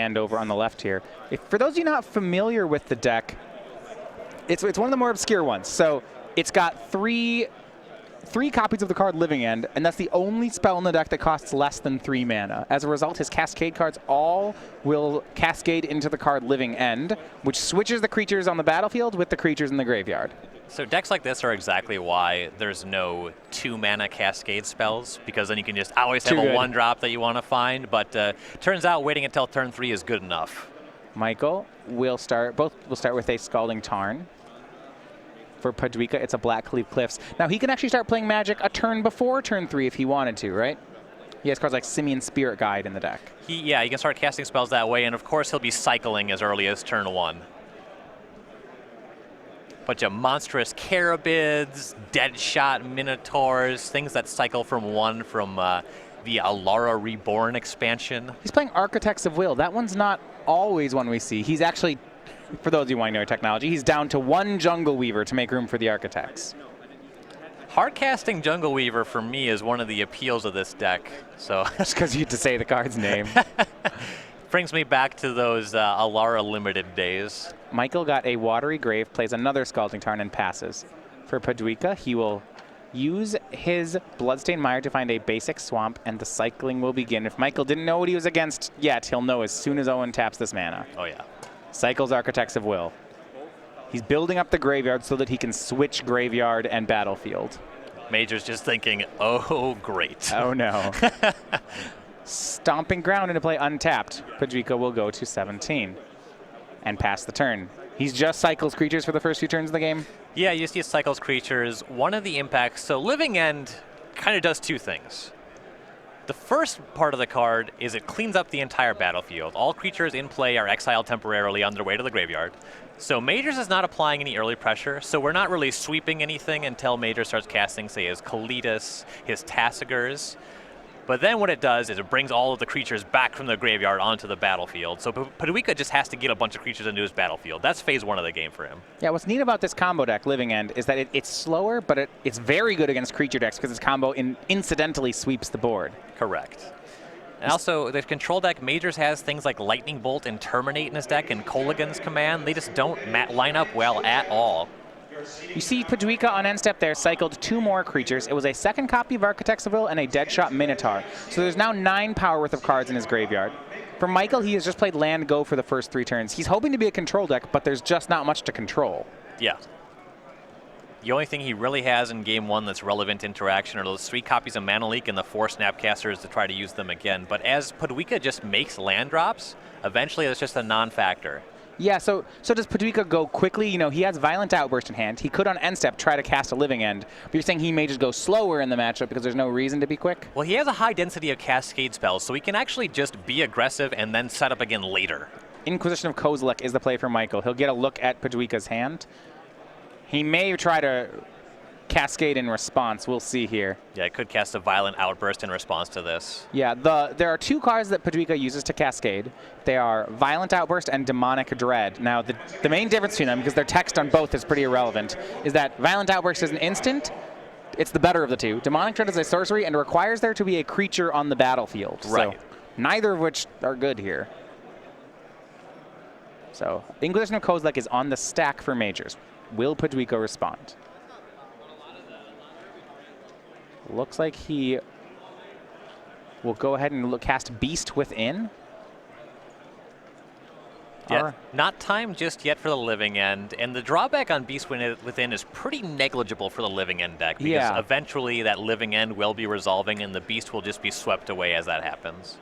End over on the left here. For those of you not familiar with the deck, it's one of the more obscure ones. So it's got three copies of the card Living End, and that's the only spell in the deck that costs less than 3 mana. As a result, his Cascade cards all will cascade into the card Living End, which switches the creatures on the battlefield with the creatures in the graveyard. So decks like this are exactly why there's no 2-mana Cascade spells, because then you can just always have a 1-drop that you want to find, but turns out waiting until turn 3 is good enough. Michael will start, both will start with a Scalding Tarn. For Podwika, it's a Blackleaf Cliffs. Now, he can actually start playing Magic a turn before turn 3 if he wanted to, right? He has cards like Simian Spirit Guide in the deck. Yeah, he can start casting spells that way, and of course he'll be cycling as early as turn 1. Bunch of monstrous Carabids, Deadshot Minotaurs, things that cycle from 1 from the Alara Reborn expansion. He's playing Architects of Will. That one's not always one we see. He's actually, for those of you who want to know technology, he's down to 1 Jungle Weaver to make room for the Architects. Hard-casting Jungle Weaver, for me, is one of the appeals of this deck. So just because you had to say the card's name. Brings me back to those Alara Limited days. Michael got a Watery Grave, plays another Scalding Tarn, and passes. For Podwika, he will use his Bloodstained Mire to find a basic swamp, and the cycling will begin. If Michael didn't know what he was against yet, he'll know as soon as Owen taps this mana. Oh, yeah. Cycles Architects of Will. He's building up the graveyard so that he can switch graveyard and battlefield. Major's just thinking, oh, great. Oh, no. Stomping Ground into play untapped. Podwika will go to 17 and pass the turn. He's just cycles creatures for the first few turns of the game? Yeah, you see cycles creatures. One of the impacts, so Living End kind of does 2 things. The first part of the card is it cleans up the entire battlefield. All creatures in play are exiled temporarily on their way to the graveyard. So Majors is not applying any early pressure, so we're not really sweeping anything until Major starts casting, say, his Kalitas, his Tassigers. But then what it does is it brings all of the creatures back from the graveyard onto the battlefield. So Podwika just has to get a bunch of creatures into his battlefield. That's phase 1 of the game for him. Yeah, what's neat about this combo deck, Living End, is that it's slower, but it's very good against creature decks because its combo incidentally sweeps the board. Correct. And also, the control deck, Majors has things like Lightning Bolt and Terminate in his deck and Kolaghan's Command. They just don't line up well at all. You see Podwika on end step there cycled 2 more creatures. It was a second copy of Architects of Will and a Deadshot Minotaur. So there's now 9 power worth of cards in his graveyard. For Michael, he has just played Land Go for the first 3 turns. He's hoping to be a control deck, but there's just not much to control. Yeah. The only thing he really has in game 1 that's relevant interaction are those 3 copies of Mana Leak and the 4 Snapcasters to try to use them again. But as Podwika just makes land drops, eventually it's just a non-factor. Yeah, so does Podwika go quickly? You know, he has Violent Outburst in hand. He could on end step try to cast a Living End, but you're saying he may just go slower in the matchup because there's no reason to be quick? Well, he has a high density of Cascade spells, so he can actually just be aggressive and then set up again later. Inquisition of Kozilek is the play for Michael. He'll get a look at Podwika's hand. He may try to Cascade in response. We'll see here. Yeah, it could cast a Violent Outburst in response to this. Yeah, there are 2 cards that Podwika uses to Cascade. They are Violent Outburst and Demonic Dread. Now, the main difference between them, because their text on both is pretty irrelevant, is that Violent Outburst is an instant. It's the better of the 2. Demonic Dread is a sorcery and requires there to be a creature on the battlefield. Right. So neither of which are good here. So Inquisition of Kozilek is on the stack for Majors. Will Podwika respond? Looks like he will go ahead and cast Beast Within. Yeah, not time just yet for the Living End, and the drawback on Beast Within is pretty negligible for the Living End deck, because eventually that Living End will be resolving and the Beast will just be swept away as that happens.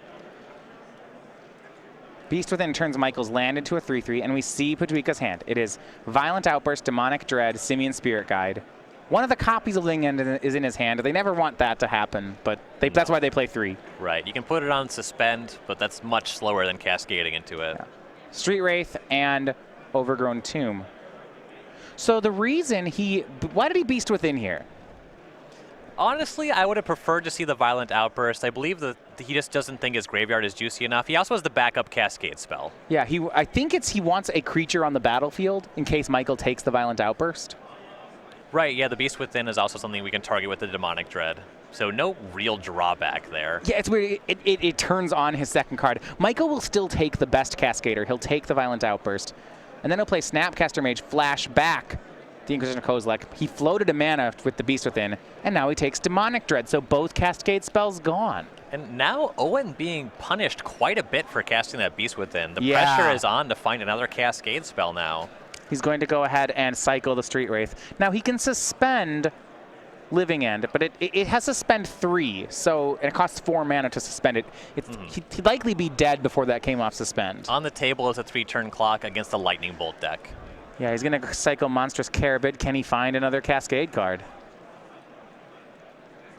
Beast Within turns Michael's land into a 3/3, and we see Podwika's hand. It is Violent Outburst, Demonic Dread, Simian Spirit Guide. One of the copies of Living End is in his hand. They never want that to happen, but that's why they play 3. Right. You can put it on Suspend, but that's much slower than cascading into it. Yeah. Street Wraith and Overgrown Tomb. So the reason why did he Beast Within here? Honestly, I would have preferred to see the Violent Outburst. I believe that he just doesn't think his graveyard is juicy enough. He also has the backup Cascade spell. Yeah, I think he wants a creature on the battlefield in case Michael takes the Violent Outburst. Right, yeah, the Beast Within is also something we can target with the Demonic Dread. So no real drawback there. Yeah, it's weird. It turns on his second card. Michael will still take the best Cascader. He'll take the Violent Outburst. And then he'll play Snapcaster Mage, flash back the Inquisition Kozilek. He floated a mana with the Beast Within, and now he takes Demonic Dread, so both Cascade spells gone. And now Owen being punished quite a bit for casting that Beast Within. The Yeah. pressure is on to find another Cascade spell now. He's going to go ahead and cycle the Street Wraith. Now he can suspend Living End, but it has to spend 3, so and it costs 4 mana to suspend it. He'd likely be dead before that came off suspend. On the table is a 3-turn clock against the Lightning Bolt deck. Yeah, he's going to cycle Monstrous Carabid. Can he find another Cascade card?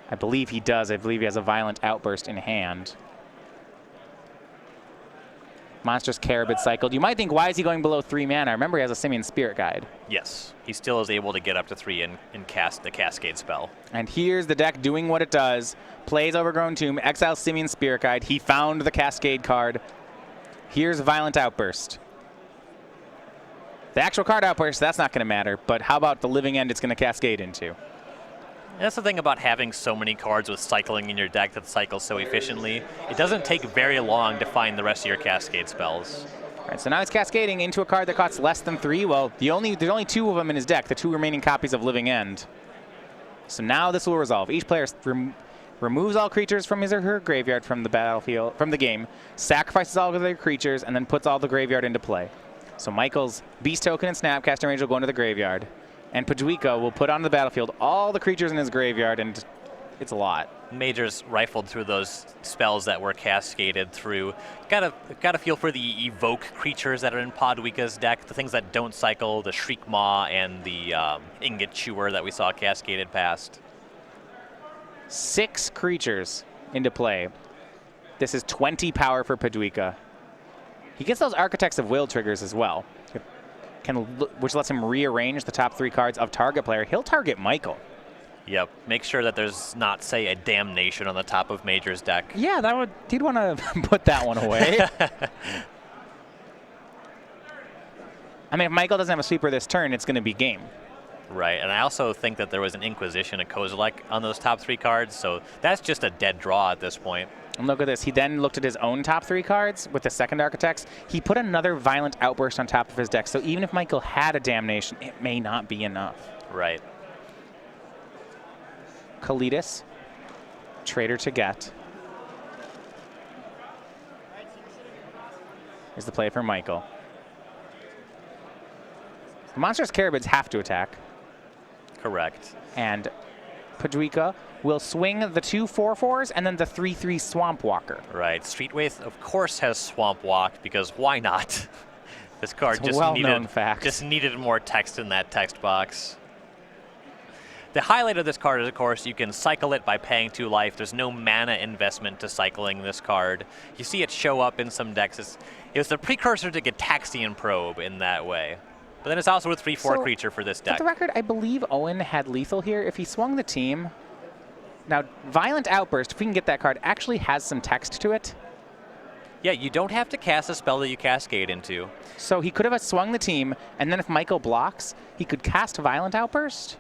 I believe he does. I believe he has a Violent Outburst in hand. Monstrous Carabid cycled. You might think, why is he going below 3 mana? Remember, he has a Simian Spirit Guide. Yes, he still is able to get up to 3 and cast the Cascade spell. And here's the deck doing what it does. Plays Overgrown Tomb, exiles Simian Spirit Guide. He found the Cascade card. Here's Violent Outburst. The actual card outburst, that's not going to matter. But how about the Living End it's going to cascade into? And that's the thing about having so many cards with cycling in your deck that cycles so efficiently. It doesn't take very long to find the rest of your Cascade spells. All right, so now he's cascading into a card that costs less than 3. Well, there's only 2 of them in his deck, the 2 remaining copies of Living End. So now this will resolve. Each player removes all creatures from his or her graveyard from the battlefield, from the game, sacrifices all of their creatures, and then puts all the graveyard into play. So Michael's Beast Token and Snapcaster Mage will go into the graveyard. And Podwika will put on the battlefield all the creatures in his graveyard, and it's a lot. Majors rifled through those spells that were cascaded through. Got a feel for the evoke creatures that are in Podwika's deck, the things that don't cycle, the Shriek Maw and the Ingot Chewer that we saw cascaded past. 6 creatures into play. This is 20 power for Podwika. He gets those Architects of Will triggers as well, which lets him rearrange the top 3 cards of target player. He'll target Michael. Yep. Make sure that there's not, say, a Damnation on the top of Major's deck. Yeah, he'd want to put that one away. I mean, if Michael doesn't have a sweeper this turn, it's going to be game. Right, and I also think that there was an Inquisition, a Kozilek on those top 3 cards, so that's just a dead draw at this point. And look at this. He then looked at his own top 3 cards with the second Architects. He put another Violent Outburst on top of his deck, so even if Michael had a Damnation, it may not be enough. Right. Kalidas, Trader to get. Here's the play for Michael. The Monstrous Carabids have to attack. Correct. And Podwika will swing the 2 4/4s and then the 3/3 Swamp Walker. Right. Street Wraith, of course, has Swamp Walk because why not? This card It's a well-known fact. just needed more text in that text box. The highlight of this card is, of course, you can cycle it by paying 2 life. There's no mana investment to cycling this card. You see it show up in some decks. It was the precursor to Gitaxian Probe in that way. But then it's also a 3/4 creature for this deck. For the record, I believe Owen had lethal here. If he swung the team... Now, Violent Outburst, if we can get that card, actually has some text to it. Yeah, you don't have to cast a spell that you cascade into. So he could have swung the team, and then if Michael blocks, he could cast Violent Outburst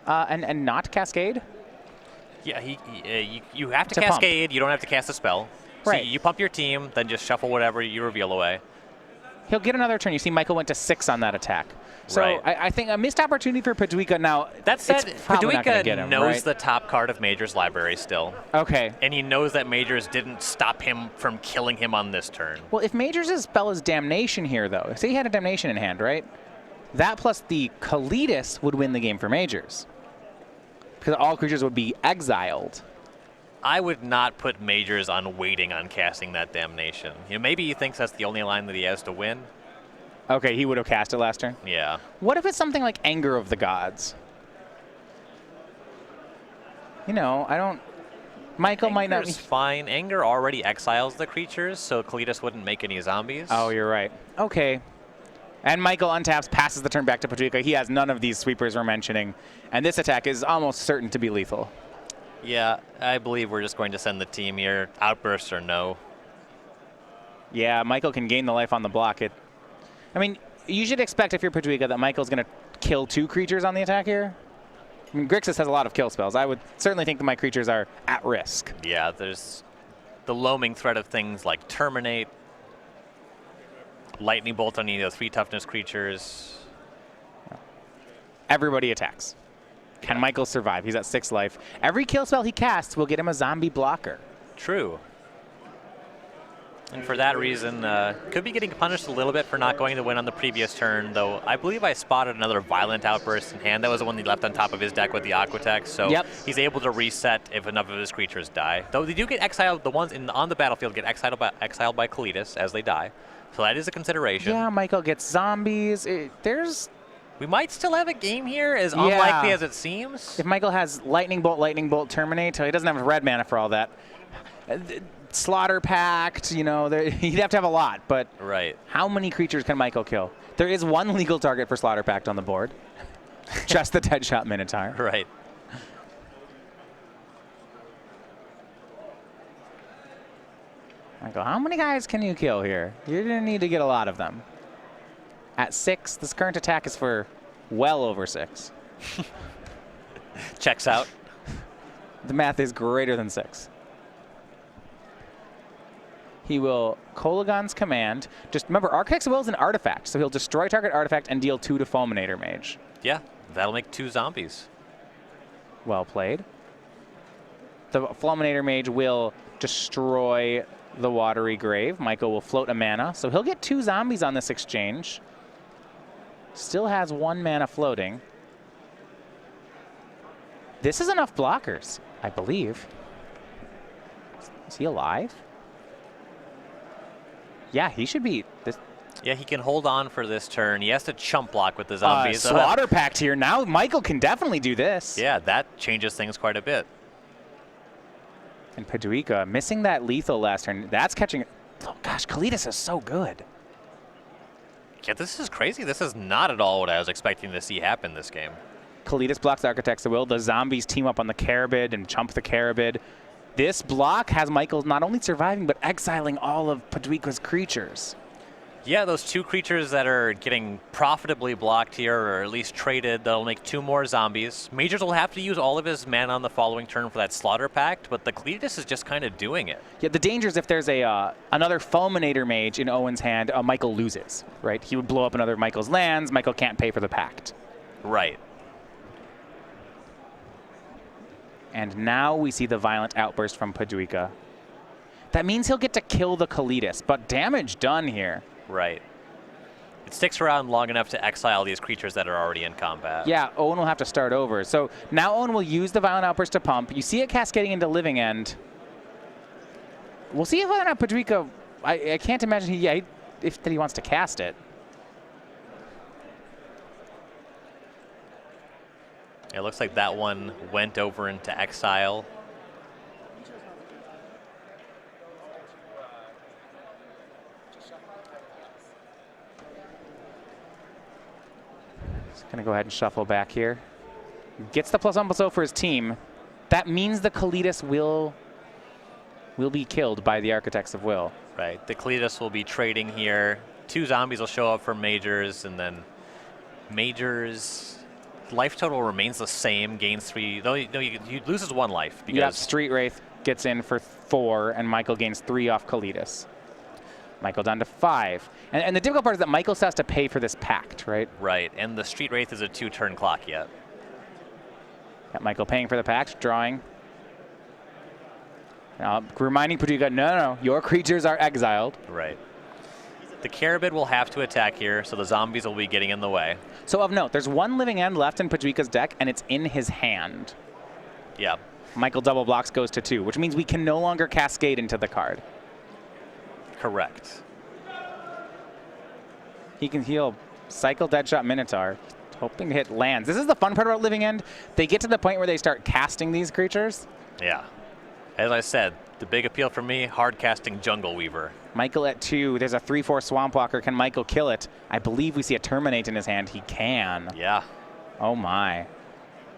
and not cascade. Yeah, you have to cascade. Pump. You don't have to cast a spell. Right. So you pump your team, then just shuffle whatever you reveal away. He'll get another turn. You see Michael went to 6 on that attack. So right. I think a missed opportunity for Podwika. Now, that said, Podwika knows the top card of Major's library still. Okay. And he knows that Major's didn't stop him from killing him on this turn. Well, if Major's spell is Damnation here, though, say he had a Damnation in hand, right? That plus the Kalidas would win the game for Major's. Because all creatures would be exiled. I would not put Majors on waiting on casting that Damnation. Maybe he thinks that's the only line that he has to win. Okay, he would have cast it last turn? Yeah. What if it's something like Anger of the Gods? Michael might not be... Anger's fine. Anger already exiles the creatures, so Kalidas wouldn't make any zombies. Oh, you're right. Okay. And Michael untaps, passes the turn back to Podwika. He has none of these sweepers we're mentioning. And this attack is almost certain to be lethal. Yeah, I believe we're just going to send the team here. Outbursts or no. Yeah, Michael can gain the life on the block. You should expect if you're Podwika that Michael's going to kill 2 creatures on the attack here. I mean, Grixis has a lot of kill spells. I would certainly think that my creatures are at risk. Yeah, there's the loaming threat of things like Terminate, Lightning Bolt on any of the 3 toughness creatures. Everybody attacks. Can Michael survive? He's at 6 life. Every kill spell he casts will get him a zombie blocker. True. And for that reason, could be getting punished a little bit for not going to win on the previous turn, though I believe I spotted another Violent Outburst in hand. That was the one he left on top of his deck with the Aquatex, so he's able to reset if enough of his creatures die. Though they do get exiled, the ones on the battlefield get exiled by Kalitas as they die, so that is a consideration. Yeah, Michael gets zombies. We might still have a game here, as unlikely as it seems. If Michael has Lightning Bolt, Terminate, he doesn't have red mana for all that. Slaughter Pact, you know, he'd have to have a lot, but how many creatures can Michael kill? There is one legal target for Slaughter Pact on the board. Just the Deadshot Minotaur. Right. Michael, how many guys can you kill here? You're going to need to get a lot of them. At 6, this current attack is for well over 6. Checks out. The math is greater than 6. He will Kolagon's Command. Just remember, Architect's Will is an artifact, so he'll destroy target artifact and deal 2 to Fulminator Mage. Yeah, that'll make 2 zombies. Well played. The Fulminator Mage will destroy the Watery Grave. Michael will float a mana, so he'll get 2 zombies on this exchange. Still has 1 mana floating. This is enough blockers, I believe. Is he alive? Yeah, he should be. Yeah, he can hold on for this turn. He has to chump block with the zombies. Slaughter Pact here. Now Michael can definitely do this. Yeah, that changes things quite a bit. And Podwika missing that lethal last turn. That's catching. Oh gosh, Kalitas is so good. Yeah, this is crazy. This is not at all what I was expecting to see happen this game. Kalitas blocks Architect's Will. The zombies team up on the Carabid and chump the Carabid. This block has Michael not only surviving, but exiling all of Podwika's creatures. Yeah, those 2 creatures that are getting profitably blocked here, or at least traded, that'll make 2 more zombies. Majors will have to use all of his mana on the following turn for that Slaughter Pact, but the Kalitas is just kind of doing it. Yeah, the danger is if there's another Fulminator Mage in Owen's hand, Michael loses, right? He would blow up another Michael's lands. Michael can't pay for the Pact. Right. And now we see the Violent Outburst from Podwika. That means he'll get to kill the Kalitas, but damage done here. Right. It sticks around long enough to exile these creatures that are already in combat. Yeah, Owen will have to start over. So now Owen will use the Violent Outburst to pump. You see it cascading into Living End. We'll see if whether or not Podwika, I can't imagine if he wants to cast it. It looks like that one went over into exile. He's going to go ahead and shuffle back here. Gets the +1/+0 for his team. That means the Kalitas will be killed by the Architects of Will. Right. The Kalitas will be trading here. 2 zombies will show up for Majors, and then Majors... life total remains the same, gains 3. Though he loses 1 life. Because Street Wraith gets in for 4, and Michael gains 3 off Kalitas. Michael down to 5. And the difficult part is that Michael still has to pay for this pact, right? Right, and the Street Wraith is a 2-turn clock yet. Got Michael paying for the pact, drawing. Reminding Podwika, no, your creatures are exiled. Right. The Carabid will have to attack here, so the zombies will be getting in the way. So of note, there's 1 Living End left in Podwika's deck, and it's in his hand. Yeah. Michael double blocks, goes to 2, which means we can no longer cascade into the card. Correct. He can heal Cycle Deadshot Minotaur, hoping to hit lands. This is the fun part about Living End. They get to the point where they start casting these creatures. Yeah. As I said, the big appeal for me, hard casting Jungle Weaver. Michael at 2. There's a 3/4 Swamp Walker. Can Michael kill it? I believe we see a Terminate in his hand. He can. Yeah. Oh my.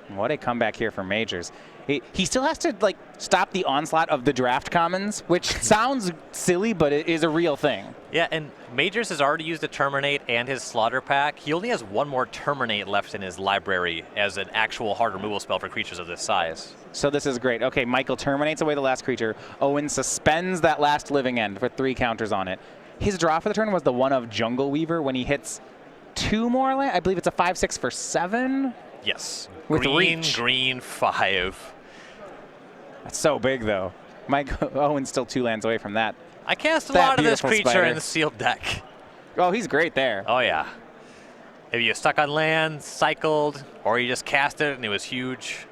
What a comeback here for Majors. He still has to stop the onslaught of the draft commons, which sounds silly, but it is a real thing. Yeah, and Majors has already used the Terminate and his Slaughter Pack. He only has one more Terminate left in his library as an actual hard removal spell for creatures of this size. So this is great. Okay, Michael terminates away the last creature. Owen suspends that last living end for 3 counters on it. His draw for the turn was the one of Jungle Weaver when he hits 2 more land. I believe it's a 5/6 for 7. Yes. With green, reach. green, 5. That's so big, though. Owen's still 2 lands away from that. I cast a That lot of this beautiful creature spider. in the sealed deck. Oh, he's great there. Oh, yeah. If you stuck on land, cycled, or you just cast it and it was huge.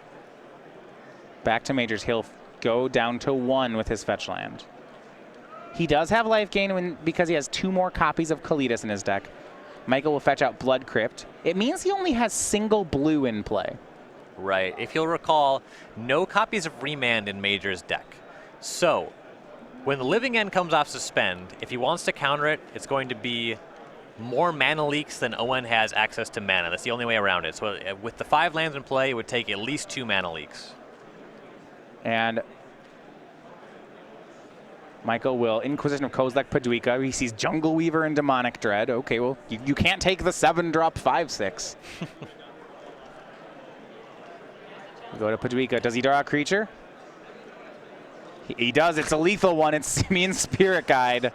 Back to Majors. He'll go down to 1 with his fetch land. He does have life gain because he has 2 more copies of Kalitas in his deck. Michael will fetch out Blood Crypt. It means he only has single blue in play. Right. If you'll recall, no copies of Remand in Major's deck. So, when the Living End comes off Suspend, if he wants to counter it, it's going to be more mana leaks than Owen has access to mana. That's the only way around it. So with the 5 lands in play, it would take at least 2 mana leaks. And Michael will Inquisition of Kozilek Podwika. He sees Jungle Weaver and Demonic Dread. Okay, well, you can't take the 7-drop 5/6. We go to Podwika. Does he draw a creature? He does. It's a lethal one. It's Simian Spirit Guide.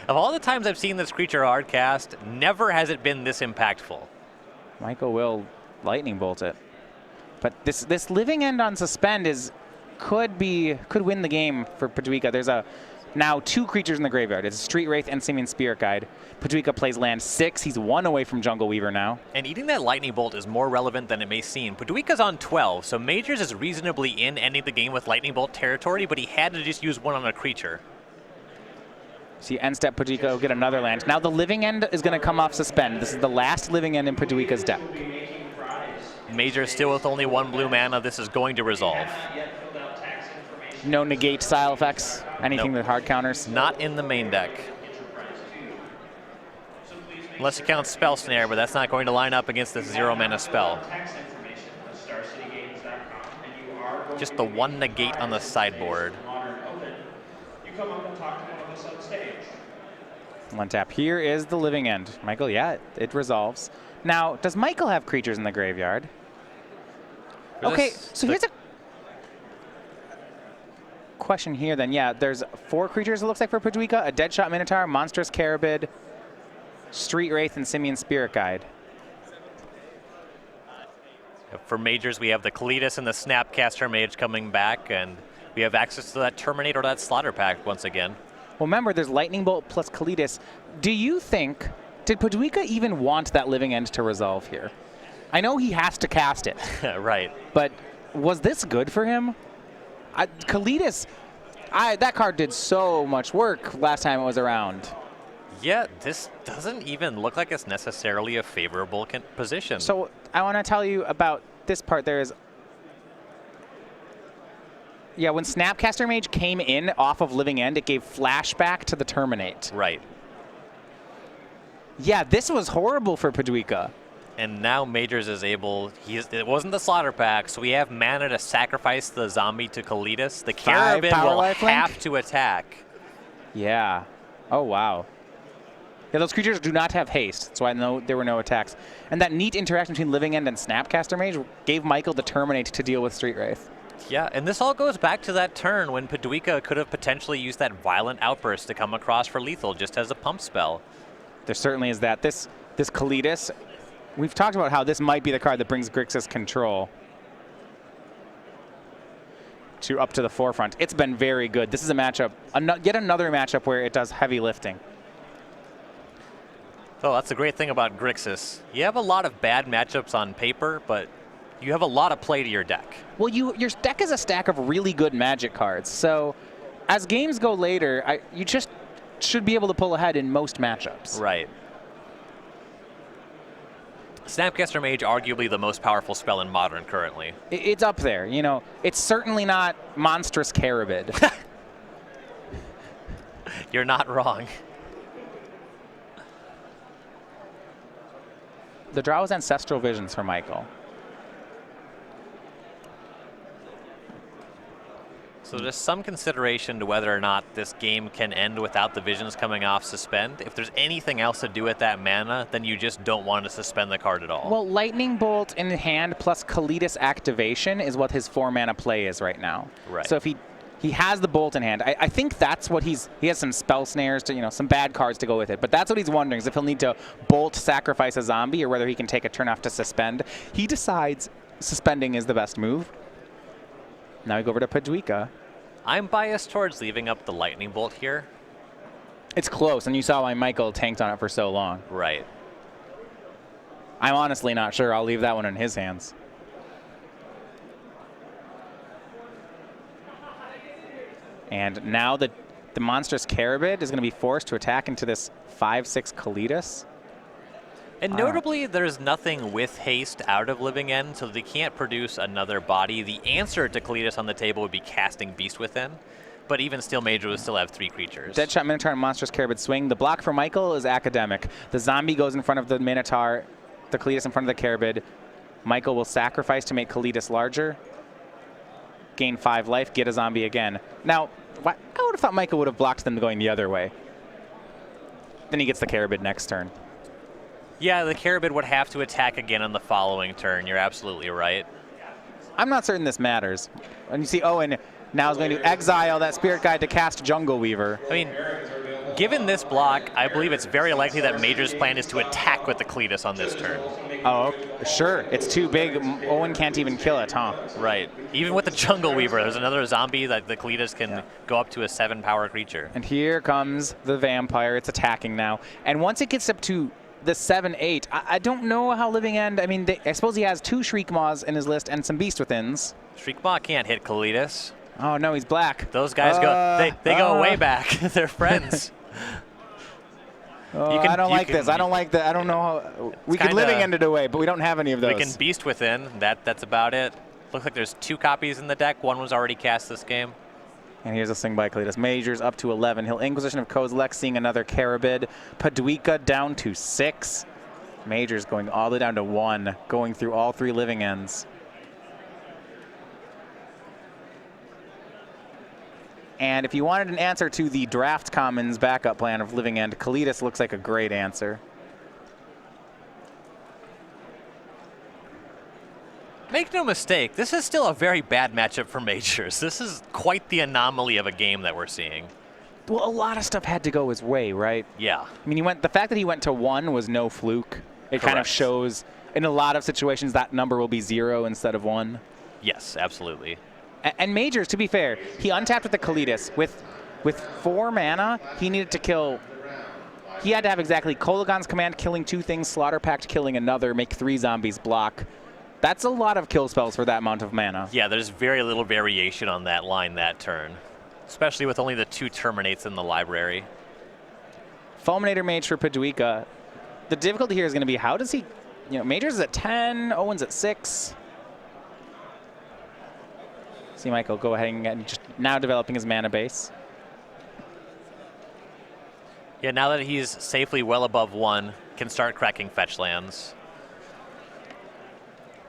Of all the times I've seen this creature hard cast, never has it been this impactful. Michael will Lightning Bolt it. But this Living End on Suspend could win the game for Podwika. There's now 2 creatures in the graveyard. It's Street Wraith and Simian Spirit Guide. Podwika plays land 6. He's 1 away from Jungle Weaver now. And eating that Lightning Bolt is more relevant than it may seem. Podwika's on 12, so Majors is reasonably in ending the game with Lightning Bolt territory, but he had to just use 1 on a creature. See, end step Podwika will get another land. Now the Living End is going to come off Suspend. This is the last Living End in Podwika's deck. Major still with only 1 blue mana. This is going to resolve. No negate style effects, anything Nope. that hard counters. Not in the main deck. Unless you count Spell Snare, but that's not going to line up against this 0 mana spell. Just the 1 negate on the sideboard. One tap. Here is the Living End. Michael, yeah, it resolves. Now, does Michael have creatures in the graveyard? Okay, so here's a question here then. Yeah, there's 4 creatures it looks like for Podwika. A Deadshot Minotaur, Monstrous Carabid, Street Wraith, and Simian Spirit Guide. For Majors, we have the Kalitas and the Snapcaster Mage coming back, and we have access to that Terminate or that Slaughter Pack once again. Well, remember, there's Lightning Bolt plus Kalitas. Do you think, did Podwika even want that Living End to resolve here? I know he has to cast it. Right. But was this good for him? Kalitas, that card did so much work last time it was around. Yeah, this doesn't even look like it's necessarily a favorable position. So I want to tell you about this part. Yeah, when Snapcaster Mage came in off of Living End, it gave flashback to the Terminate. Right. Yeah, this was horrible for Podwika. And now Majors is able, it wasn't the Slaughter Pack, so we have mana to sacrifice the zombie to Kalitas. The Carabin will have to attack. Yeah. Oh, wow. Yeah, those creatures do not have haste, so I know there were no attacks. And that neat interaction between Living End and Snapcaster Mage gave Michael the Terminate to deal with Street Wraith. Yeah, and this all goes back to that turn when Podwika could have potentially used that Violent Outburst to come across for lethal just as a pump spell. There certainly is that. This Kalitas, we've talked about how this might be the card that brings Grixis control up to the forefront. It's been very good. This is a matchup, yet another matchup where it does heavy lifting. Oh, that's the great thing about Grixis. You have a lot of bad matchups on paper, but you have a lot of play to your deck. Well, your deck is a stack of really good Magic cards. So as games go later, you just should be able to pull ahead in most matchups. Right. Snapcaster Mage, arguably the most powerful spell in Modern currently. It's up there. You know, it's certainly not Monstrous Carabid. You're not wrong. The draw was Ancestral Visions for Michael. So there's some consideration to whether or not this game can end without the visions coming off suspend. If there's anything else to do with that mana, then you just don't want to suspend the card at all. Well, Lightning Bolt in hand plus Kalitas activation is what his 4-mana play is right now. Right. So if he has the Bolt in hand, I think that's what he has some spell snares to, some bad cards to go with it. But that's what he's wondering, is if he'll need to Bolt sacrifice a zombie or whether he can take a turn off to suspend. He decides suspending is the best move. Now we go over to Podwika. I'm biased towards leaving up the Lightning Bolt here. It's close, and you saw why Michael tanked on it for so long. Right. I'm honestly not sure. I'll leave that one in his hands. And now the monstrous Carabid is going to be forced to attack into this 5/6 Kalitas. And notably, there's nothing with haste out of Living End, so they can't produce another body. The answer to Kalitas on the table would be casting Beast Within, but even still, Major would still have 3 creatures. Deadshot Minotaur and Monstrous Carabid swing. The block for Michael is academic. The zombie goes in front of the Minotaur, the Kalitas in front of the Carabid. Michael will sacrifice to make Kalitas larger. Gain 5 life, get a zombie again. Now, I would have thought Michael would have blocked them going the other way. Then he gets the Carabid next turn. Yeah, the Carabid would have to attack again on the following turn. You're absolutely right. I'm not certain this matters. And you see Owen now is going to exile that Spirit Guide to cast Jungle Weaver. I mean, given this block, I believe it's very likely that Major's plan is to attack with the Kalitas on this turn. Oh, sure. It's too big. Owen can't even kill it, huh? Right. Even with the Jungle Weaver, there's another zombie that the Kalitas can go up to a 7-power creature. And here comes the Vampire. It's attacking now. And once it gets up to the 7/8, I don't know how Living End. I mean, I suppose he has 2 Shriekmaws in his list and some Beast Withins. Shriekmaw can't hit Kalitas. Oh no, he's black. Those guys they go way back. They're friends. I don't like this. I don't like that. I don't know how we can Living End it away, but we don't have any of those. We can Beast Within. That's about it. Looks like there's 2 copies in the deck. One was already cast this game. And here's a swing by Kalitas. Major's up to 11. He'll Inquisition of Kozilek, seeing another Carabid. Podwika down to 6. Major's going all the way down to 1, going through all 3 Living Ends. And if you wanted an answer to the Draft Commons backup plan of Living End, Kalitas looks like a great answer. Make no mistake, this is still a very bad matchup for Majors. This is quite the anomaly of a game that we're seeing. Well, a lot of stuff had to go his way, right? Yeah. I mean, the fact that he went to 1 was no fluke. It kind of shows in a lot of situations that number will be 0 instead of 1. Yes, absolutely. And Majors, to be fair, he untapped with the Kalitas. With 4 mana, he needed to kill. He had to have exactly Kolagon's command killing 2 things, Slaughter Pact killing another, make 3 zombies block. That's a lot of kill spells for that amount of mana. Yeah, there's very little variation on that line that turn, especially with only the 2 Terminates in the library. Fulminator Mage for Podwika. The difficulty here is going to be how does he, Majors is at 10, Owen's at 6. See Michael go ahead and just now developing his mana base. Yeah, now that he's safely well above 1, can start cracking fetch lands.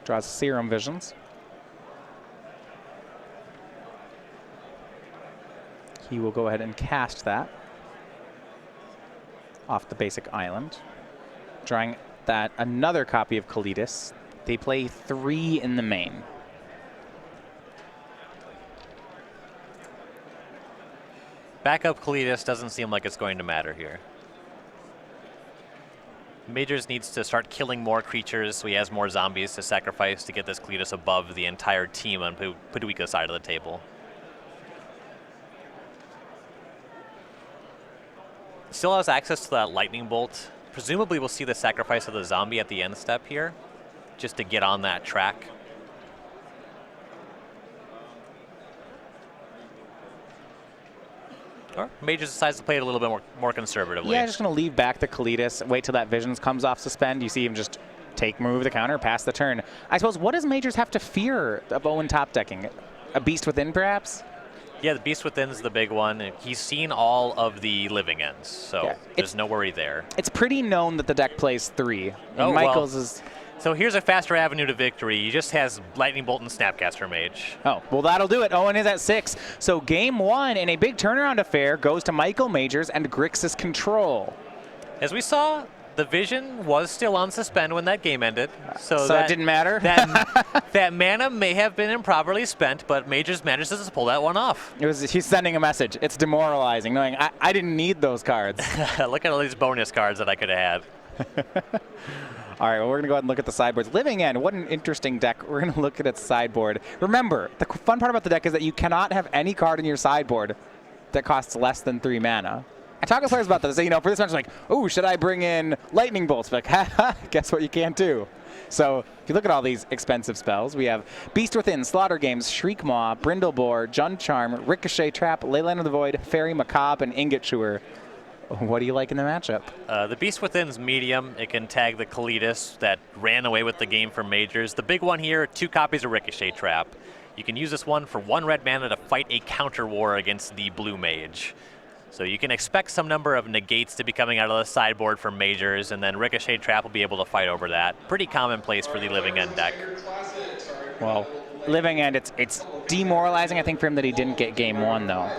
Draws Serum Visions. He will go ahead and cast that off the basic island. Drawing that another copy of Kalitas. They play 3 in the main. Backup Kalitas doesn't seem like it's going to matter here. Majors needs to start killing more creatures so he has more zombies to sacrifice to get this Kalitas above the entire team on Podwika's side of the table. Still has access to that Lightning Bolt. Presumably we'll see the sacrifice of the zombie at the end step here, just to get on that track. Or Majors decides to play it a little bit more conservatively. Yeah, just going to leave back the Kalitas, wait till that Visions comes off suspend. You see him just take move the counter, pass the turn. I suppose, what does Majors have to fear of Owen top decking? A Beast Within, perhaps? Yeah, the Beast Within's the big one. He's seen all of the Living Ends, so there's no worry there. It's pretty known that the deck plays 3. Oh, Michael's is... So here's a faster avenue to victory. He just has Lightning Bolt and Snapcaster Mage. Oh, well, that'll do it. Owen is at 6. So game 1 in a big turnaround affair goes to Michael Majors and Grixis Control. As we saw, the Vision was still on suspend when that game ended. So it didn't matter? that mana may have been improperly spent, but Majors manages to pull that one off. He's sending a message. It's demoralizing, knowing I didn't need those cards. Look at all these bonus cards that I could have had. All right, well, we're going to go ahead and look at the sideboards. Living End, what an interesting deck. We're going to look at its sideboard. Remember, the fun part about the deck is that you cannot have any card in your sideboard that costs less than 3 mana. I talk to players about this. For this match, like, oh, should I bring in Lightning Bolts? Like, ha, guess what you can't do. So if you look at all these expensive spells, we have Beast Within, Slaughter Games, Shriek Maw, Brindlebore, Jund Charm, Ricochet Trap, Leyline of the Void, Fairy Macabre, and Ingot Chewer. What do you like in the matchup? The Beast Within's medium. It can tag the Kalitas that ran away with the game from Majors. The big one here, 2 copies of Ricochet Trap. You can use this one for 1 red mana to fight a counter war against the blue mage. So you can expect some number of negates to be coming out of the sideboard for Majors, and then Ricochet Trap will be able to fight over that. Pretty commonplace for the Living End deck. Well, Living End, it's demoralizing, I think, for him that he didn't get game 1, though.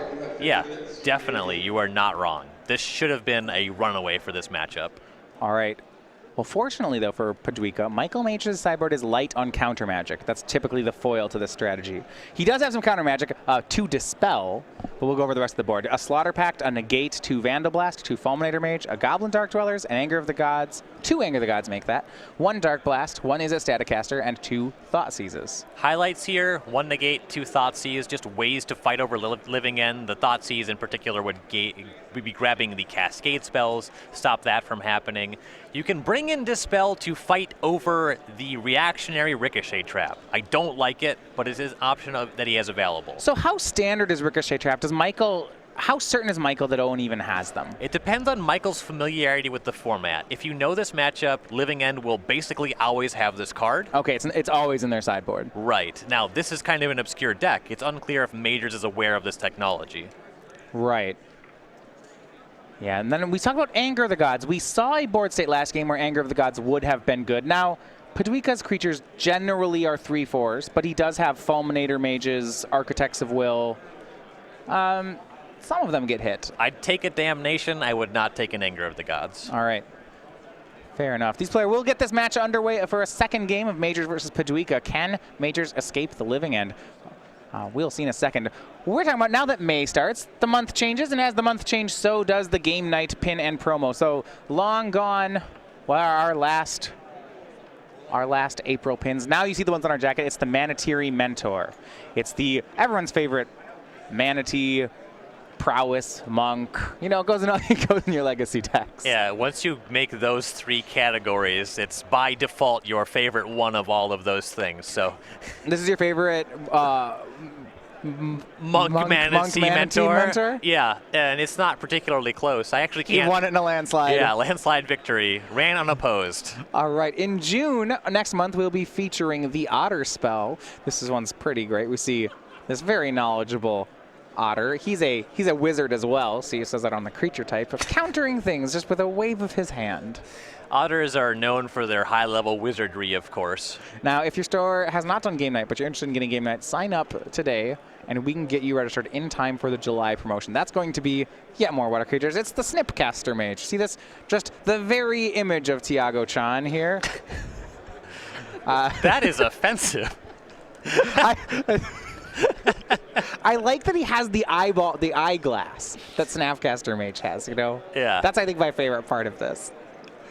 Yeah, definitely. You are not wrong. This should have been a runaway for this matchup. All right. Well, fortunately, though, for Podwika, Michael Majors' sideboard is light on counter magic. That's typically the foil to this strategy. He does have some counter magic to dispel, but we'll go over the rest of the board. A Slaughter Pact, a Negate, 2 Vandal Blast, 2 Fulminator Mage, a Goblin Dark Dwellers, an Anger of the Gods, 2 Anger of the Gods make that, 1 Dark Blast, 1 Izzet Staticaster, and 2 Thoughtseizes. Highlights here, 1 Negate, 2 Thoughtseize, just ways to fight over Living End. The Thoughtseize in particular would be grabbing the Cascade spells, stop that from happening. You can bring in Dispel to fight over the reactionary Ricochet Trap. I don't like it, but it is an option that he has available. So how standard is Ricochet Trap? How certain is Michael that Owen even has them? It depends on Michael's familiarity with the format. If you know this matchup, Living End will basically always have this card. Okay, it's always in their sideboard. Right. Now, this is kind of an obscure deck. It's unclear if Majors is aware of this technology. Right. Yeah, and then we talked about Anger of the Gods. We saw a board state last game where Anger of the Gods would have been good. Now, Podwika's creatures generally are 3/4s, but he does have Fulminator Mages, Architects of Will. Some of them get hit. I'd take a Damnation. I would not take an Anger of the Gods. All right. Fair enough. These players will get this match underway for a second game of Majors versus Podwika. Can Majors escape the Living End? We'll see in a second. We're talking about now that May starts, the month changes, and as the month changes, so does the game night pin and promo. So long gone, well, our last April pins. Now you see the ones on our jacket. It's the Manatiri Mentor. It's everyone's favorite Manatee prowess monk. It goes in your legacy decks. Yeah, once you make those 3 categories, it's by default your favorite one of all of those things. So this is your favorite Monk Manatee Mentor? Yeah, and it's not particularly close. I actually can't. He won it in a landslide. Yeah, landslide victory. Ran unopposed. All right. In June, next month, we'll be featuring the Otter spell. One's pretty great. We see this very knowledgeable Otter. He's a wizard as well, so he says that on the creature type, of countering things just with a wave of his hand. Otters are known for their high-level wizardry, of course. Now, if your store has not done Game Night, but you're interested in getting Game Night, sign up today, and we can get you registered in time for the July promotion. That's going to be yet more water creatures. It's the Snipcaster Mage. See this? Just the very image of Tiago Chan here. That is offensive. I like that he has the eyeglass that Snapcaster Mage has, Yeah. That's, I think, my favorite part of this.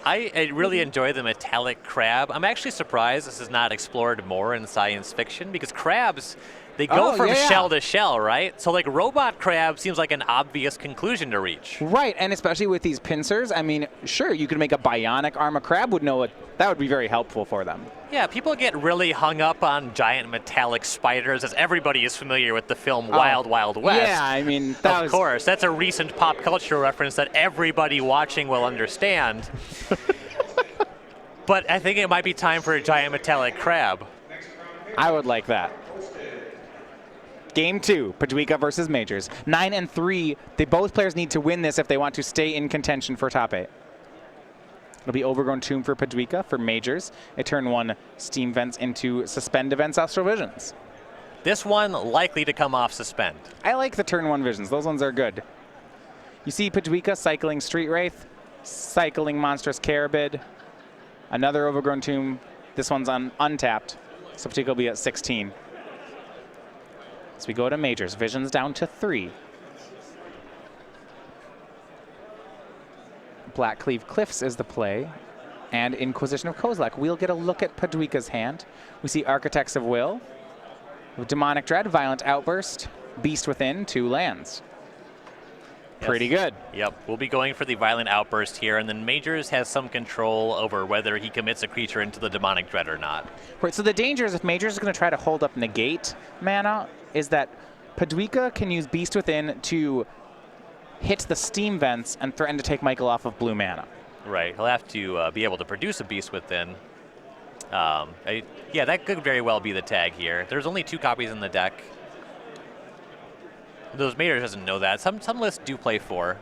I really enjoy the metallic crab. I'm actually surprised this is not explored more in science fiction, because crabs, they go from shell to shell, right? So like robot crab seems like an obvious conclusion to reach. Right, and especially with these pincers, I mean, sure, you could make a bionic arm. A crab would know it. That would be very helpful for them. Yeah, people get really hung up on giant metallic spiders, as everybody is familiar with the film Wild Wild West. Yeah, I mean, of course, that's a recent pop culture reference that everybody watching will understand. But I think it might be time for a giant metallic crab. I would like that. Game 2, Podwika versus Majors. 9 and 3. Both players need to win this if they want to stay in contention for top 8. It'll be Overgrown Tomb for Podwika for Majors. A turn 1 Steam Vents into Suspend Events Astral Visions. This one likely to come off Suspend. I like the turn 1 visions. Those ones are good. You see Podwika cycling Street Wraith, cycling Monstrous Carabid, another Overgrown Tomb. This one's untapped, so Podwika will be at 16. So we go to Majors. Visions down to 3. Blackcleave Cliffs is the play, and Inquisition of Kozilek. We'll get a look at Podwika's hand. We see Architects of Will, Demonic Dread, Violent Outburst, Beast Within, 2 lands. Yes. Pretty good. Yep, we'll be going for the Violent Outburst here, and then Majors has some control over whether he commits a creature into the Demonic Dread or not. Right, so the danger is if Majors is going to try to hold up Negate mana, is that Podwika can use Beast Within to hit the Steam Vents and threaten to take Michael off of blue mana. Right, he'll have to be able to produce a Beast Within. Yeah, that could very well be the tag here. There's only 2 copies in the deck. Those Majors doesn't know that. Some lists do play 4.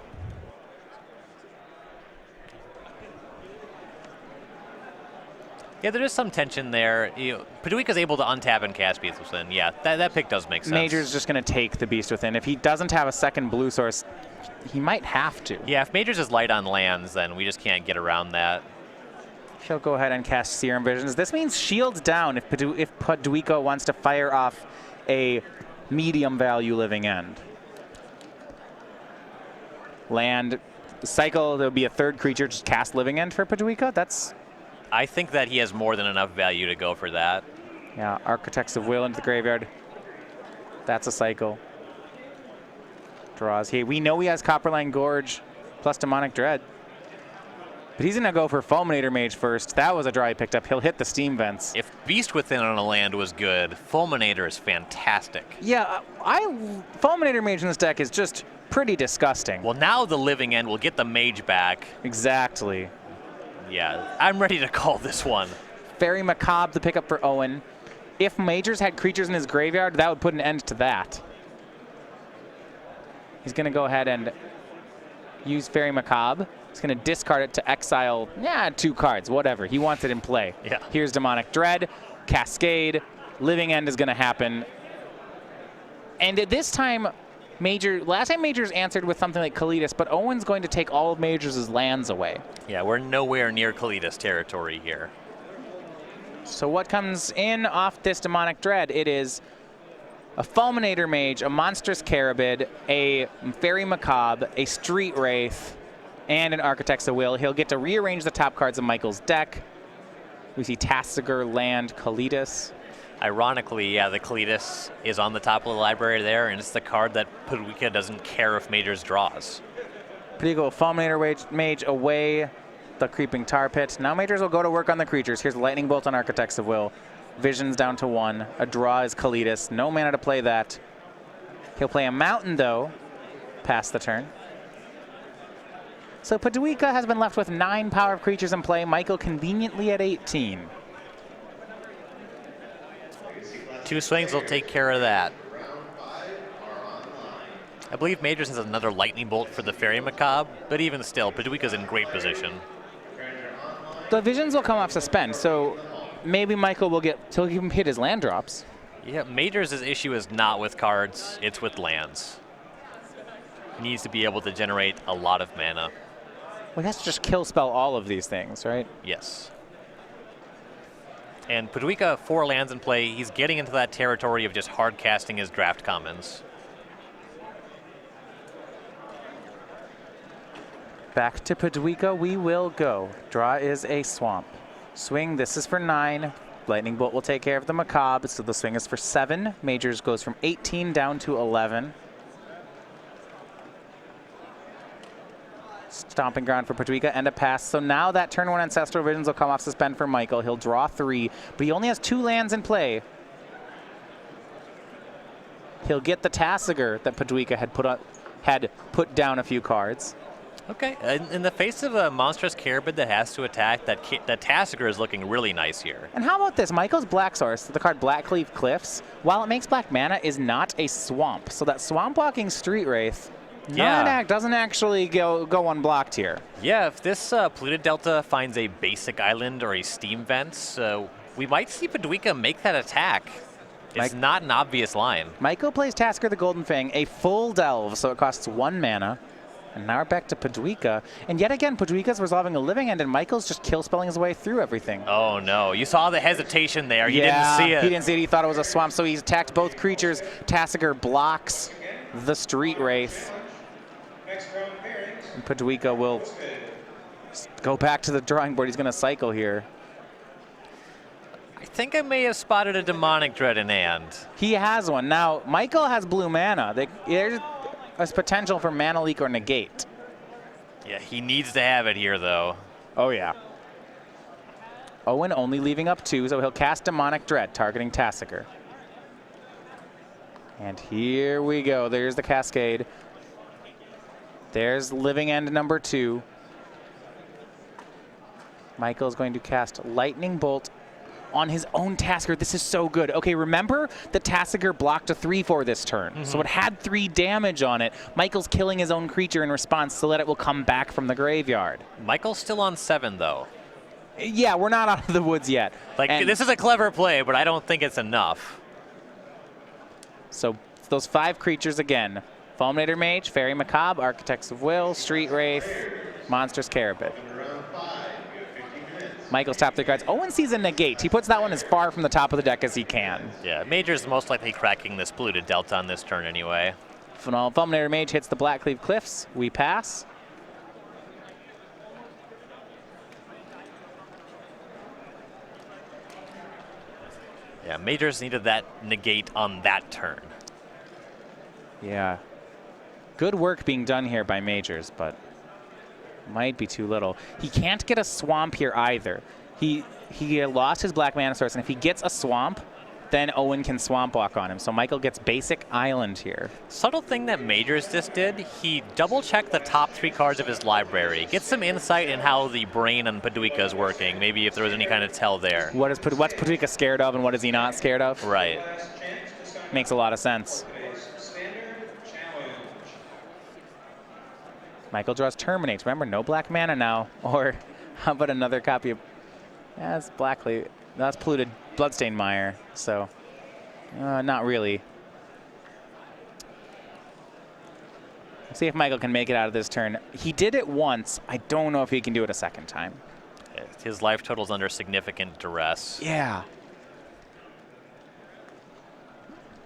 Yeah, there is some tension there. Podwika's able to untap and cast Beast Within. Yeah, that pick does make sense. Major's just going to take the Beast Within. If he doesn't have a second blue source, he might have to. Yeah, if Majors is light on lands, then we just can't get around that. He'll go ahead and cast Serum Visions. This means shields down if Podwika wants to fire off a medium value Living End. Land cycle, there'll be a 3rd creature, just cast Living End for Podwika. I think that he has more than enough value to go for that. Yeah, Architects of Will into the graveyard. That's a cycle. Draws here. We know he has Copperline Gorge plus Demonic Dread. But he's going to go for Fulminator Mage first. That was a draw he picked up. He'll hit the Steam Vents. If Beast Within on a land was good, Fulminator is fantastic. Yeah, Fulminator Mage in this deck is just pretty disgusting. Well, now the Living End will get the Mage back. Exactly. Yeah, I'm ready to call this one. Fairy Macabre, the pickup for Owen. If Majors had creatures in his graveyard, that would put an end to that. He's going to go ahead and use Fairy Macabre. He's going to discard it to exile, 2 cards, whatever. He wants it in play. Yeah. Here's Demonic Dread, Cascade, Living End is going to happen. And at this time, last time Majors answered with something like Kalitas, but Owen's going to take all of Majors' lands away. Yeah, we're nowhere near Kalitas territory here. So what comes in off this Demonic Dread? It is a Fulminator Mage, a Monstrous Carabid, a Fairy Macabre, a Street Wraith, and an Architects of Will. He'll get to rearrange the top cards of Michael's deck. We see Tasigur, Land, Kalitas. Ironically, yeah, the Kalitas is on the top of the library there, and it's the card that Podwika doesn't care if Majors draws. Podwika will Fulminator Mage away the Creeping Tar Pit. Now Majors will go to work on the creatures. Here's Lightning Bolt on Architects of Will. Visions down to 1. A draw is Kalitas. No mana to play that. He'll play a Mountain, though, past the turn. So Podwika has been left with 9 power of creatures in play. Michael conveniently at 18. 2 swings will take care of that. I believe Majors has another Lightning Bolt for the Fairy Macabre, but even still, Podwika's in great position. The Visions will come off Suspend, so maybe Michael will he'll even hit his land drops. Yeah, Majors' issue is not with cards, it's with lands. He needs to be able to generate a lot of mana. Well, he has to just kill spell all of these things, right? Yes. And Podwika, 4 lands in play, he's getting into that territory of just hard casting his draft commons. Back to Podwika we will go. Draw is a Swamp. Swing, this is for 9. Lightning Bolt will take care of the Macabre, so the swing is for 7. Majors goes from 18 down to 11. Stomping Ground for Podwika and a pass. So now that turn 1 Ancestral Visions will come off Suspend for Michael. He'll draw 3, but he only has 2 lands in play. He'll get the Tasigur that Podwika had put down a few cards. Okay, in the face of a Monstrous Carabid that has to attack, that Tasigur is looking really nice here. And how about this? Michael's Black Source, the card Blackcleave Cliffs, while it makes black mana, is not a swamp. So that swamp walking Street Wraith Non-attack doesn't actually go unblocked here. Yeah, if this polluted delta finds a basic island or a steam vent, we might see Podwika make that attack. It's not an obvious line. Michael plays Tasker the Golden Fang, a full delve, so it costs 1 mana. And now we're back to Podwika. And yet again, Podwika's resolving a living end, and Michael's just kill spelling his way through everything. Oh no, you saw the hesitation there. He didn't see it. He didn't see it. He thought it was a swamp, so he's attacked both creatures. Tasker blocks the Street Wraith. And Podwika will go back to the drawing board. He's going to cycle here. I think I may have spotted a Demonic Dread in hand. He has one. Now, Michael has blue mana. There's potential for mana leak or negate. Yeah, he needs to have it here, though. Oh, yeah. Owen only leaving up 2, so he'll cast Demonic Dread, targeting Tassiger. And here we go. There's the Cascade. There's Living End number 2. Michael's going to cast Lightning Bolt on his own Tasker. This is so good. Okay, remember the Tassiger blocked a 3/4 this turn, so it had 3 damage on it. Michael's killing his own creature in response so that it will come back from the graveyard. Michael's still on 7, though. Yeah, we're not out of the woods yet. This is a clever play, but I don't think it's enough. So those 5 creatures again. Fulminator Mage, Fairy Macabre, Architects of Will, Street Wraith, Monstrous Carabid. Michael's top 3 cards. Owen sees a negate. He puts that one as far from the top of the deck as he can. Yeah, Major's most likely cracking this polluted delta on this turn anyway. Fulminator Mage hits the Blackcleave Cliffs. We pass. Yeah, Majors needed that negate on that turn. Yeah. Good work being done here by Majors, but might be too little. He can't get a swamp here either. He lost his black mana source, and if he gets a swamp, then Owen can swamp walk on him. So Michael gets basic island here. Subtle thing that Majors just did, he double-checked the top 3 cards of his library. Get some insight in how the brain on Podwika is working, maybe if there was any kind of tell there. What's Podwika scared of and what is he not scared of? Right. Makes a lot of sense. Michael draws Terminates. Remember, no black mana now. Or how about another copy of... Yeah, that's Blackleaf. That's polluted Bloodstained Mire. So, not really. Let's see if Michael can make it out of this turn. He did it once. I don't know if he can do it a second time. His life total's under significant duress. Yeah.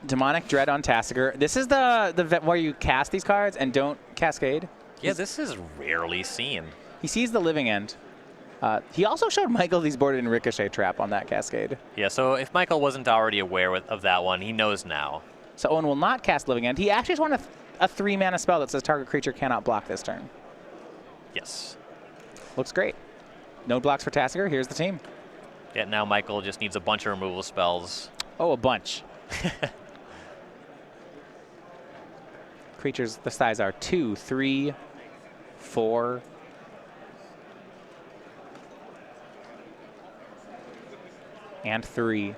Demonic Dread on Tassiger. This is the where you cast these cards and don't cascade. Yeah, this is rarely seen. He sees the Living End. He also showed Michael he's boarded in Ricochet Trap on that Cascade. Yeah, so if Michael wasn't already aware of that one, he knows now. So Owen will not cast Living End. He actually just wants a 3-mana spell that says target creature cannot block this turn. Yes. Looks great. No blocks for Tassiger. Here's the team. Yeah, now Michael just needs a bunch of removal spells. Oh, a bunch. Creatures, the size are 2, 3, 4. And 3.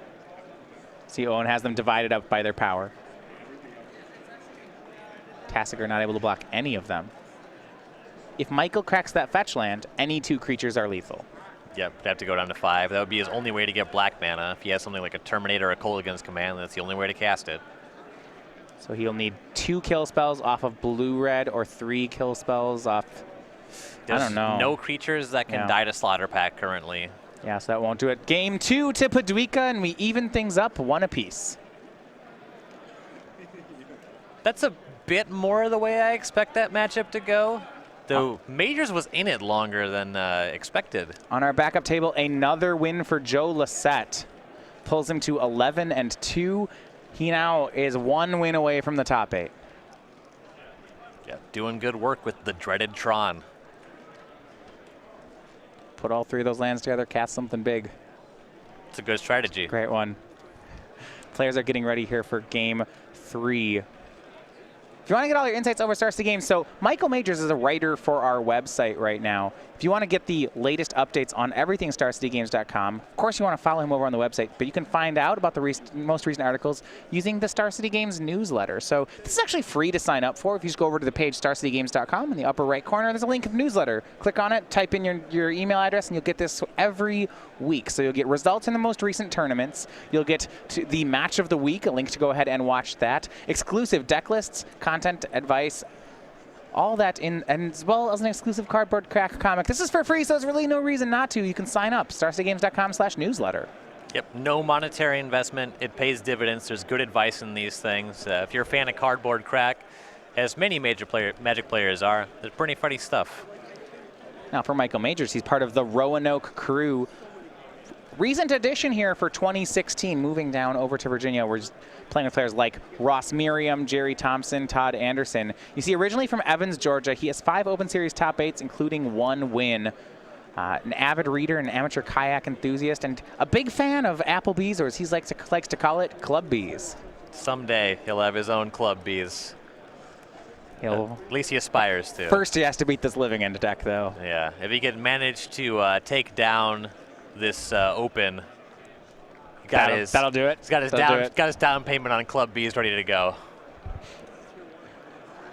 See, Owen has them divided up by their power. Tassiger not able to block any of them. If Michael cracks that fetch land, any 2 creatures are lethal. Yep, have to go down to 5. That would be his only way to get black mana. If he has something like a Terminator or a Kolaghan's Command, that's the only way to cast it. So he'll need 2 kill spells off of blue-red or 3 kill spells off... There's I don't know. No creatures that can die to Slaughter Pack currently. Yeah, so that won't do it. Game 2 to Podwika, and we even things up 1 apiece. That's a bit more the way I expect that matchup to go. Though Majors was in it longer than expected. On our backup table, another win for Joe Lissette. Pulls him to 11-2. He now is 1 win away from the top 8. Yeah, doing good work with the dreaded Tron. Put all 3 of those lands together, cast something big. It's a good strategy. Great one. Players are getting ready here for game 3. If you want to get all your insights over Star City Games, so Michael Majors is a writer for our website right now. If you want to get the latest updates on everything StarCityGames.com, of course you want to follow him over on the website, but you can find out about the most recent articles using the Star City Games newsletter. So this is actually free to sign up for. If you just go over to the page StarCityGames.com in the upper right corner, there's a link of newsletter. Click on it, type in your email address, and you'll get this every week. So you'll get results in the most recent tournaments. You'll get to the match of the week, a link to go ahead and watch that. Exclusive deck lists, content, advice, all that in, and as well as an exclusive cardboard crack comic. This is for free, so there's really no reason not to. You can sign up, starcitygames.com/newsletter. Yep, no monetary investment. It pays dividends. There's good advice in these things. If you're a fan of cardboard crack, as many Magic players are, there's pretty funny stuff. Now for Michael Majors, he's part of the Roanoke crew. Recent addition here for 2016, moving down over to Virginia. We're just playing with players like Ross Merriam, Jerry Thompson, Todd Anderson. You see, originally from Evans, Georgia, he has 5 Open Series top 8s, including 1 win. An avid reader, an amateur kayak enthusiast, and a big fan of Applebee's, or as he likes to call it, Club Bees. Someday he'll have his own Club Bees. At least he aspires to. First, he has to beat this living end deck, though. Yeah, if he can manage to take down this Open, that'll do it. He's got his down payment on Club Bees ready to go.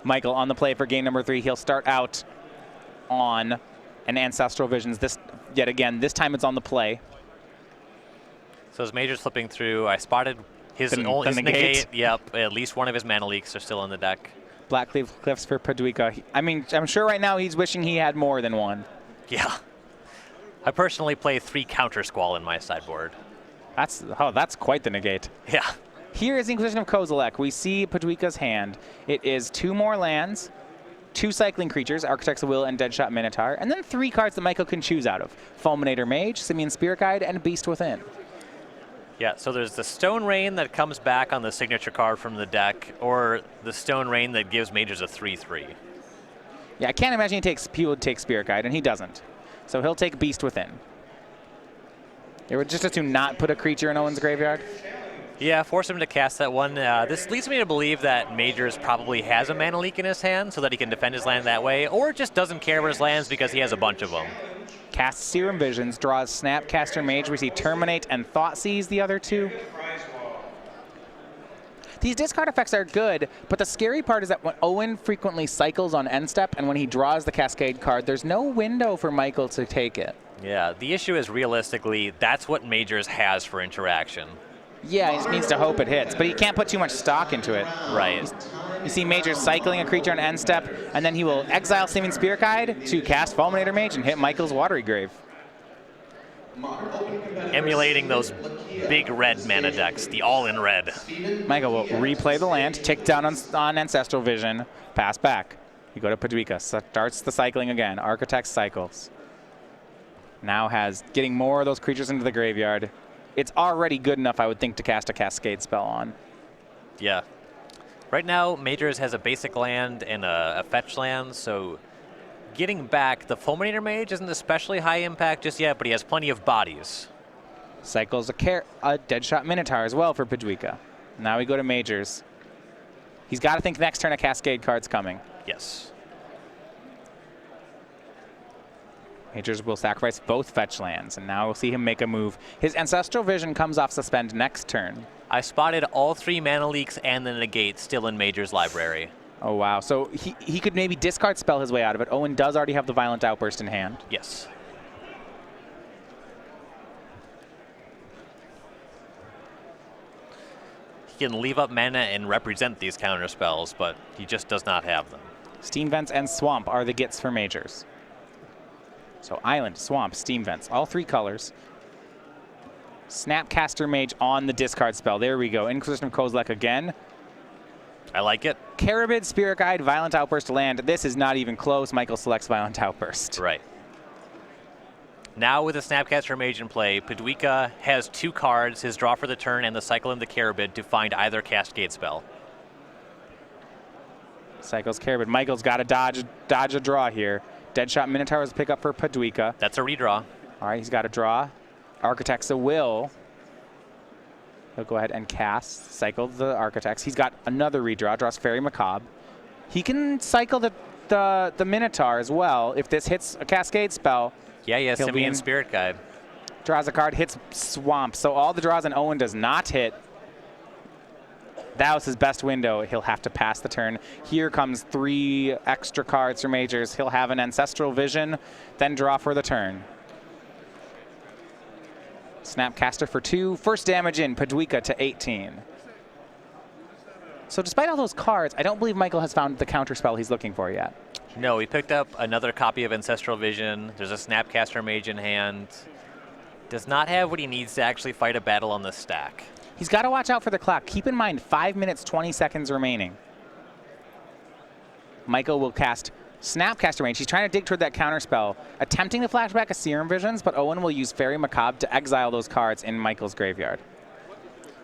Michael on the play for game number 3. He'll start out on an Ancestral Visions. This time it's on the play. So as Major's flipping through, I spotted his negate. Yep, at least one of his mana leaks are still in the deck. Blackleaf Cliffs for Podwika. I mean, I'm sure right now he's wishing he had more than one. Yeah. I personally play 3 Counter Squall in my sideboard. That's quite the negate. Yeah. Here is the Inquisition of Kozilek. We see Podwika's hand. It is 2 more lands, 2 cycling creatures, Architect's Will and Deadshot Minotaur, and then 3 cards that Michael can choose out of. Fulminator Mage, Simian Spirit Guide, and Beast Within. Yeah, so there's the Stone Rain that comes back on the signature card from the deck, or the Stone Rain that gives Majors a 3/3. Yeah, I can't imagine he would take Spirit Guide, and he doesn't. So he'll take Beast Within. It would just assume not put a creature in Owen's graveyard. Yeah, force him to cast that one. This leads me to believe that Majors probably has a mana leak in his hand so that he can defend his land that way, or just doesn't care about his lands because he has a bunch of them. Casts Serum Visions, draws Snapcaster Mage. We see Terminate and Thoughtseize, the other 2. These discard effects are good, but the scary part is that when Owen frequently cycles on end step, and when he draws the Cascade card, there's no window for Michael to take it. Yeah, the issue is realistically, that's what Majors has for interaction. Yeah, he just needs to hope it hits, but he can't put too much stock into it. Right. You see Majors cycling a creature on end step, and then he will exile Simian Spirit Guide to cast Fulminator Mage and hit Michael's Watery Grave. Emulating those big red mana decks, the all-in red. Michael will replay the land, tick down on Ancestral Vision, pass back. You go to Podwika, starts the cycling again. Architect cycles. Now has getting more of those creatures into the graveyard. It's already good enough, I would think, to cast a Cascade spell on. Yeah. Right now, Majors has a basic land and a fetch land, so getting back the Fulminator Mage isn't especially high impact just yet, but he has plenty of bodies. Cycles a Deadshot Minotaur as well for Podwika. Now we go to Majors. He's got to think next turn a Cascade card's coming. Yes. Majors will sacrifice both fetch lands, and now we'll see him make a move. His Ancestral Vision comes off suspend next turn. I spotted all 3 mana leaks and the negate still in Major's library. Oh, wow. So he could maybe discard spell his way out of it. Owen does already have the Violent Outburst in hand. Yes. He can leave up mana and represent these counter spells, but he just does not have them. Steam Vents and Swamp are the gets for Majors. So Island, Swamp, Steam Vents, all 3 colors. Snapcaster Mage on the discard spell. There we go. Inquisition of Kozilek again. I like it. Carabid, Spirit Guide, Violent Outburst, land. This is not even close. Michael selects Violent Outburst. Right. Now with a Snapcaster Mage in play, Podwika has 2 cards, his draw for the turn and the cycle in the Carabid to find either Cascade spell. Cycles Carabid. Michael's got to dodge a draw here. Deadshot Minotaur is a pickup for Podwika. That's a redraw. All right, he's got a draw. Architect's a Will. He'll go ahead and cast, cycle the Architects. He's got another redraw, draws Fairy Macabre. He can cycle the Minotaur as well. If this hits a Cascade spell, Yeah, he has Simian Spirit Guide. Draws a card, hits Swamp. So all the draws on Owen does not hit. That was his best window. He'll have to pass the turn. Here comes 3 extra cards for Majors. He'll have an Ancestral Vision, then draw for the turn. Snapcaster for 2. First damage in, Podwika to 18. So despite all those cards, I don't believe Michael has found the counterspell he's looking for yet. No, he picked up another copy of Ancestral Vision. There's a Snapcaster Mage in hand. Does not have what he needs to actually fight a battle on this stack. He's got to watch out for the clock. Keep in mind, 5 minutes, 20 seconds remaining. Michael will cast Snapcaster Mage. He's trying to dig toward that counterspell, attempting to flashback a Serum Visions, but Owen will use Fairy Macabre to exile those cards in Michael's graveyard.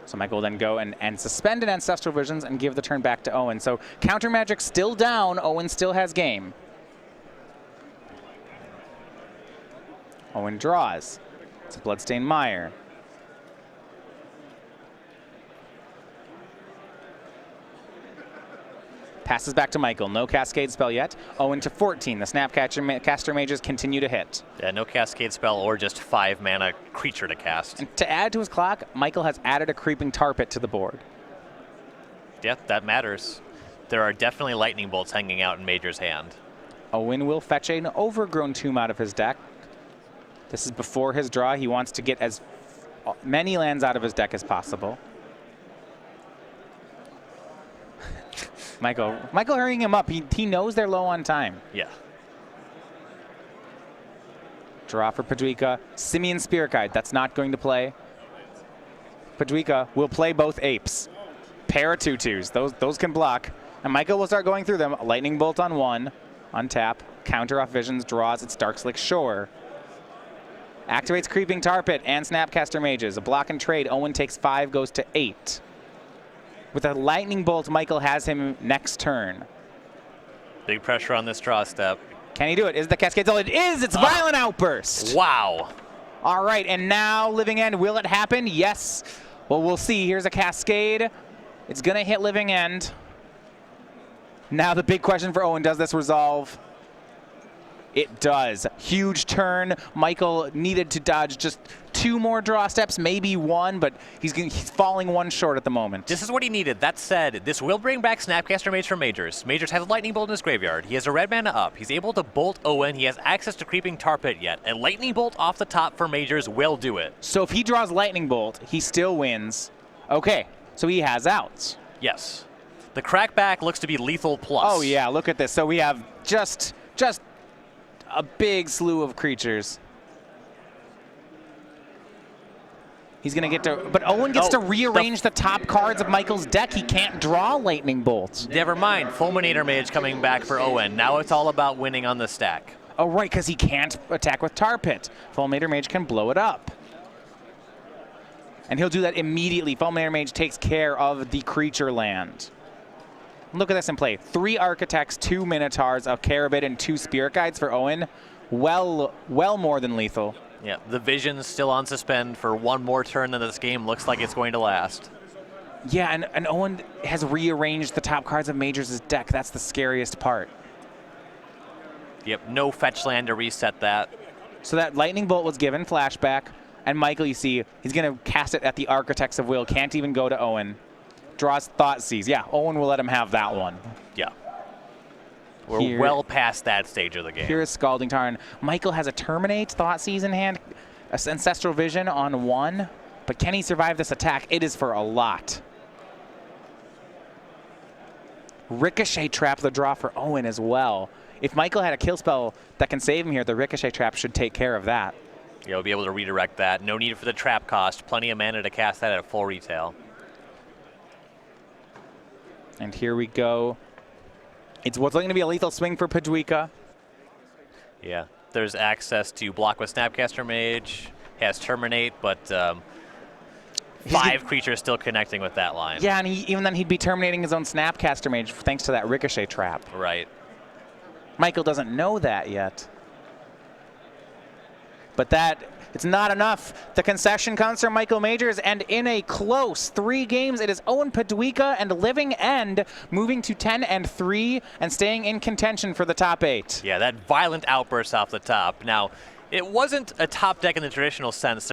So Michael will then go and suspend an Ancestral Visions and give the turn back to Owen. So Counter Magic still down. Owen still has game. Owen draws. It's a Bloodstained Mire. Passes back to Michael. No Cascade spell yet. Owen to 14. The Snapcaster Mages continue to hit. Yeah, no Cascade spell or just 5 mana creature to cast. And to add to his clock, Michael has added a Creeping Tar Pit to the board. Yeah, that matters. There are definitely Lightning Bolts hanging out in Major's hand. Owen will fetch an Overgrown Tomb out of his deck. This is before his draw. He wants to get as many lands out of his deck as possible. Michael hurrying him up. He knows they're low on time. Yeah. Draw for Podwika. Simian Spirit Guide. That's not going to play. Podwika will play both apes. Pair of 2/2s. Those can block. And Michael will start going through them. Lightning Bolt on 1. Untap. Counter off Visions. Draws its Darkslick Shore. Activates Creeping Tar Pit and Snapcaster Mages. A block and trade. Owen takes 5, goes to 8. With a Lightning Bolt, Michael has him next turn. Big pressure on this draw step. Can he do it? Is the Cascade? Oh, it is! It's Violent Outburst! Wow. All right, and now Living End. Will it happen? Yes. Well, we'll see. Here's a Cascade. It's going to hit Living End. Now the big question for Owen, does this resolve? It does. Huge turn. Michael needed to dodge just 2 more draw steps, maybe 1, but he's falling 1 short at the moment. This is what he needed. That said, this will bring back Snapcaster Mage from Majors. Majors has a Lightning Bolt in his graveyard. He has a red mana up. He's able to bolt Owen. He has access to Creeping Tar Pit yet. A Lightning Bolt off the top for Majors will do it. So if he draws Lightning Bolt, he still wins. Okay, so he has outs. Yes. The crackback looks to be lethal plus. Oh yeah, look at this. So we have just a big slew of creatures. He's going to get to, but Owen gets to rearrange the top cards of Michael's deck. He can't draw Lightning Bolts. Never mind. Fulminator Mage coming back for Owen. Now it's all about winning on the stack. Oh, right, because he can't attack with Tar Pit. Fulminator Mage can blow it up. And he'll do that immediately. Fulminator Mage takes care of the creature land. Look at this in play. 3 Architects, 2 Minotaurs, a Carabid, and 2 Spirit Guides for Owen. Well more than lethal. Yeah, the Vision's still on suspend for 1 more turn than this game looks like it's going to last. Yeah, and Owen has rearranged the top cards of Majors' deck. That's the scariest part. Yep, no fetch land to reset that. So that Lightning Bolt was given flashback, and Michael, you see, he's going to cast it at the Architects of Will. Can't even go to Owen. Draws Thoughtseize. Yeah, Owen will let him have that one. Yeah. We're well past that stage of the game. Here is Scalding Tarn. Michael has a Terminate, Thoughtseize in hand, Ancestral Vision on 1, but can he survive this attack? It is for a lot. Ricochet Trap, the draw for Owen as well. If Michael had a kill spell that can save him here, the Ricochet Trap should take care of that. Yeah, we'll be able to redirect that. No need for the trap cost. Plenty of mana to cast that at full retail. And here we go. It's what's going to be a lethal swing for Podwika. Yeah, there's access to block with Snapcaster Mage, has Terminate, but 5 creatures still connecting with that line. Yeah, and even then he'd be terminating his own Snapcaster Mage thanks to that Ricochet Trap. Right. Michael doesn't know that yet. But that It's not enough. The concession comes from Michael Majors, and in a close 3 games, it is Owen, Podwika, and Living End moving to 10-3 and staying in contention for the top 8. Yeah, that violent outburst off the top. Now, it wasn't a top deck in the traditional sense.